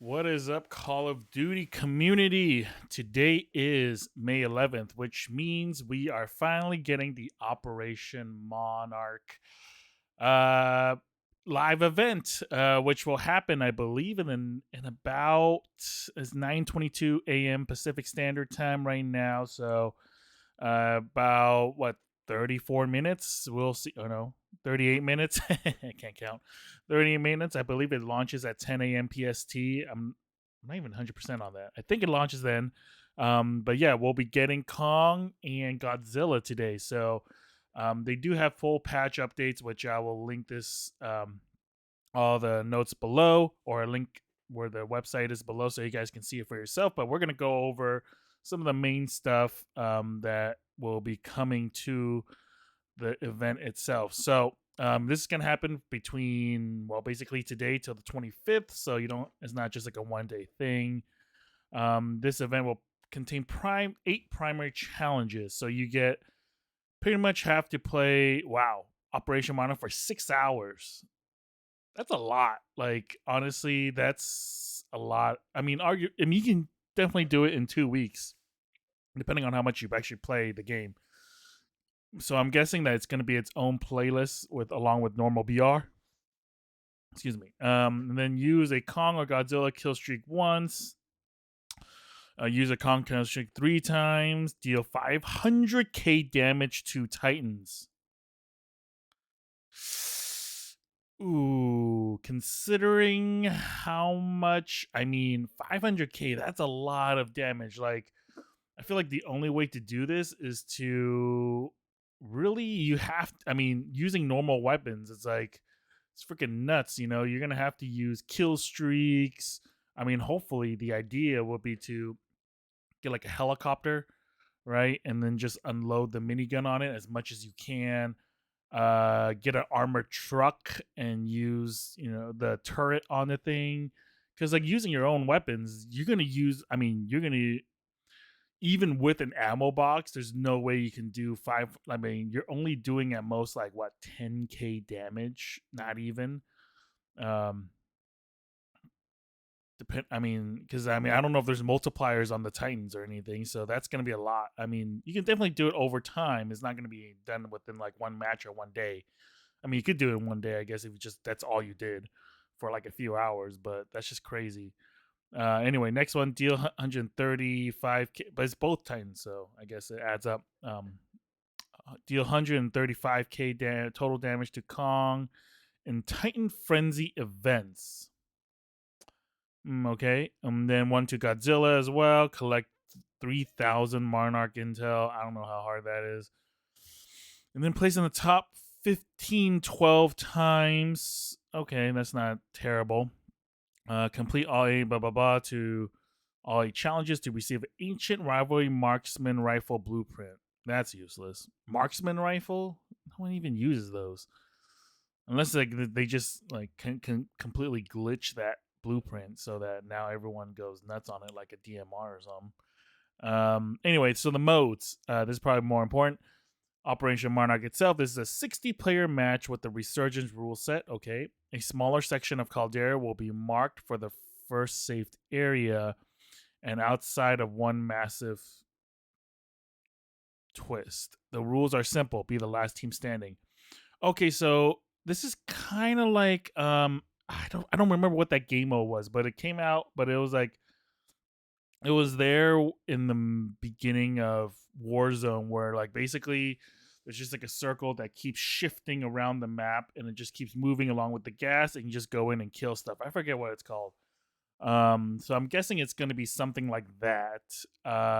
What is up, Call of Duty community? Today is May 11th, which means we are finally getting the Operation Monarch uh, live event, which will happen, I believe, in about it's 9:22 a.m. Pacific Standard Time right now. So about what 34 minutes. We'll see. Oh no, 38 minutes. I can't count. 38 minutes. I believe it launches at 10 a.m. PST. I'm not even 100% on that. I think it launches then. But yeah, we'll be getting Kong and Godzilla today. So they do have full patch updates, which I will link this all the notes below, or a link where the website is below so you guys can see it for yourself. But we're going to go over some of the main stuff that will be coming to the event itself. So this is going to happen between, well, basically today till the 25th. So it's not just like a 1 day thing. This event will contain eight primary challenges. So you get pretty much have to play, wow, Operation Monarch for 6 hours. That's a lot. Like, honestly, that's a lot. I mean, you can definitely do it in 2 weeks, depending on how much you've actually played the game. So I'm guessing that it's going to be its own playlist along with normal BR. Excuse me. And then use a Kong or Godzilla kill streak once. Use a Kong kill streak 3 times. Deal 500k damage to Titans. Ooh, considering how much, 500k, that's a lot of damage. Like, I feel like the only way to do this is to really, using normal weapons, it's freaking nuts. You're going to have to use kill streaks. Hopefully, the idea would be to get like a helicopter, right? And then just unload the minigun on it as much as you can, get an armored truck and use the turret on the thing, because like using your own weapons, you're gonna, even with an ammo box, there's no way you can do five. You're only doing at most like what, 10k damage, not even. um because I don't know if there's multipliers on the Titans or anything, so that's going to be a lot. You can definitely do it over time. It's not going to be done within like one match or 1 day. You could do it in 1 day, I guess, if you just that's all you did for like a few hours, but that's just crazy. Anyway, next one, deal 135k, but it's both Titans, so I guess it adds up. Deal 135k total damage to Kong in Titan Frenzy events. Okay. Then one to Godzilla as well. Collect 3,000 Monarch intel. I don't know how hard that is. And then place in the top 15, 12 times. Okay, that's not terrible. Complete all eight, blah, blah, blah, to all eight challenges to receive Ancient Rivalry Marksman Rifle Blueprint. That's useless. Marksman Rifle? No one even uses those. Unless like they just like can completely glitch that blueprint so that now everyone goes nuts on it like a DMR or something. Anyway, so the modes. This is probably more important. Operation Monarch itself. This is a 60-player match with the Resurgence rule set. Okay, a smaller section of Caldera will be marked for the first saved area, and outside of one massive twist. The rules are simple: be the last team standing. Okay, so this is kind of like I don't remember what that game mode was, but it came out, but it was there in the beginning of Warzone, where like basically there's just like a circle that keeps shifting around the map and it just keeps moving along with the gas, and you just go in and kill stuff. I forget what it's called. So I'm guessing it's going to be something like that,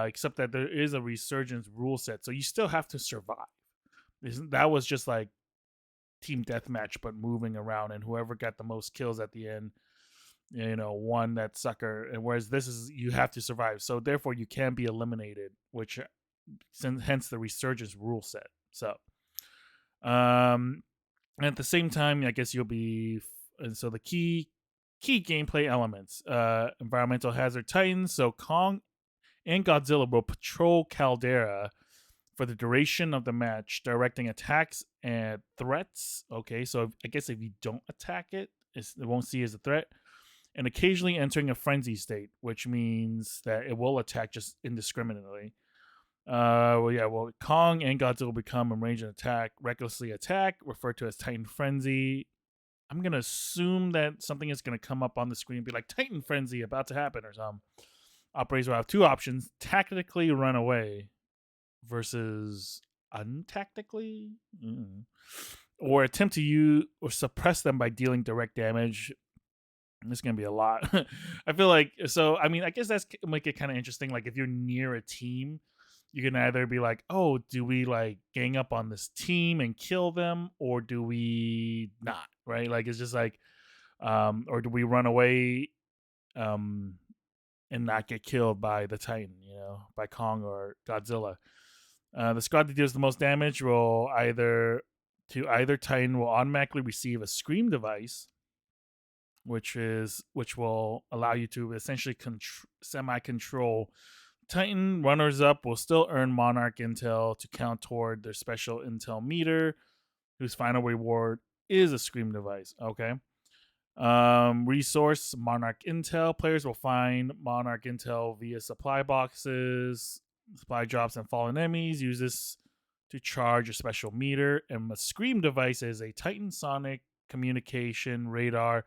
except that there is a resurgence rule set, so you still have to survive. That was just like team deathmatch, but moving around, and whoever got the most kills at the end, won that sucker. And whereas this is, you have to survive, so therefore you can be eliminated, which hence the resurgence rule set. So, and at the same time, I guess you'll be. And so the key gameplay elements: environmental hazard Titans. So Kong and Godzilla will patrol Caldera for the duration of the match, directing attacks and threats. Okay, so I guess if you don't attack it, it won't see as a threat. and occasionally entering a frenzy state, which means that it will attack just indiscriminately. Kong and Godzilla become a range and attack, recklessly attack, referred to as Titan Frenzy. I'm gonna assume that something is gonna come up on the screen and be like Titan Frenzy about to happen or something. Operators will have two options: tactically run away versus untactically, or attempt to use or suppress them by dealing direct damage. This is gonna be a lot. I feel like so. I mean, I guess that's make it kind of interesting. Like if you're near a team, you can either be like, "Oh, do we like gang up on this team and kill them, or do we not?" Right? Like it's just like, or do we run away, um, and not get killed by the Titan, by Kong or Godzilla. The squad that deals the most damage will either Titan will automatically receive a scream device, which will allow you to essentially semi-control Titan. Runners up will still earn Monarch intel to count toward their special intel meter, whose final reward is a scream device. Okay. Resource Monarch Intel. Players will find Monarch Intel via supply boxes, supply drops, and fallen enemies. Use this to charge a special meter. And a Scream device is a Titan Sonic communication radar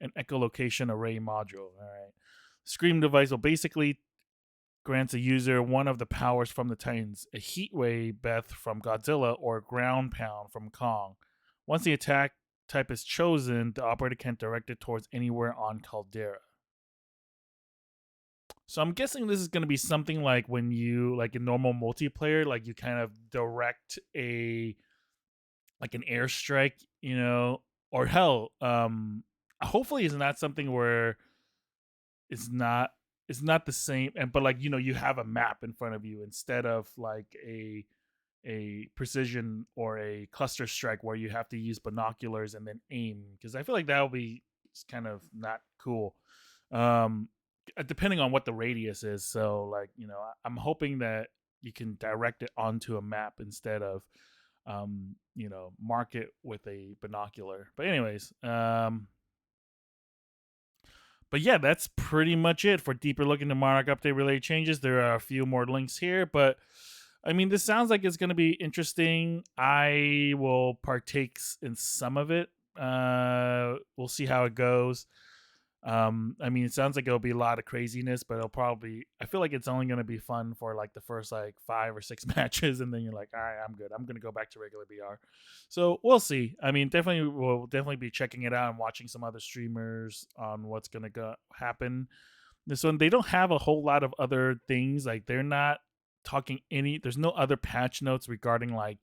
and echolocation array module. All right. Scream device will basically grants a user one of the powers from the Titans: a heat wave breath from Godzilla or a ground pound from Kong. Once the attack type is chosen, the operator can direct it towards anywhere on Caldera. So I'm guessing this is going to be something like when you like in normal multiplayer, like you kind of direct a like an airstrike, or hell, hopefully it's not something where it's not the same, and but like you have a map in front of you instead of like a precision or a cluster strike where you have to use binoculars and then aim, because I feel like that will be kind of not cool, depending on what the radius is. So like I'm hoping that you can direct it onto a map instead of mark it with a binocular. But anyways, but yeah, that's pretty much it for deeper look into Monarch update related changes. There are a few more links here, but I mean, this sounds like it's going to be interesting. I will partake in some of it. We'll see how it goes. I mean, it sounds like it'll be a lot of craziness, but I feel like it's only going to be fun for like the first like 5 or 6 matches. And then you're like, all right, I'm good. I'm going to go back to regular BR. So we'll see. I mean, we'll definitely be checking it out and watching some other streamers on what's going to happen. This one, they don't have a whole lot of other things. Like they're not talking there's no other patch notes regarding like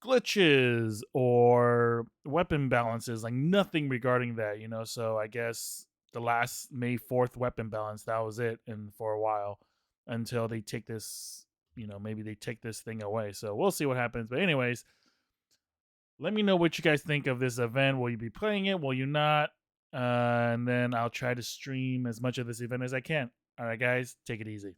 glitches or weapon balances, like nothing regarding that, so I guess the last May 4th weapon balance, that was it, and for a while until they take this, maybe they take this thing away. So we'll see what happens. But anyways, let me know what you guys think of this event. Will you be playing it? Will you not? And then I'll try to stream as much of this event as I can. All right, guys, take it easy.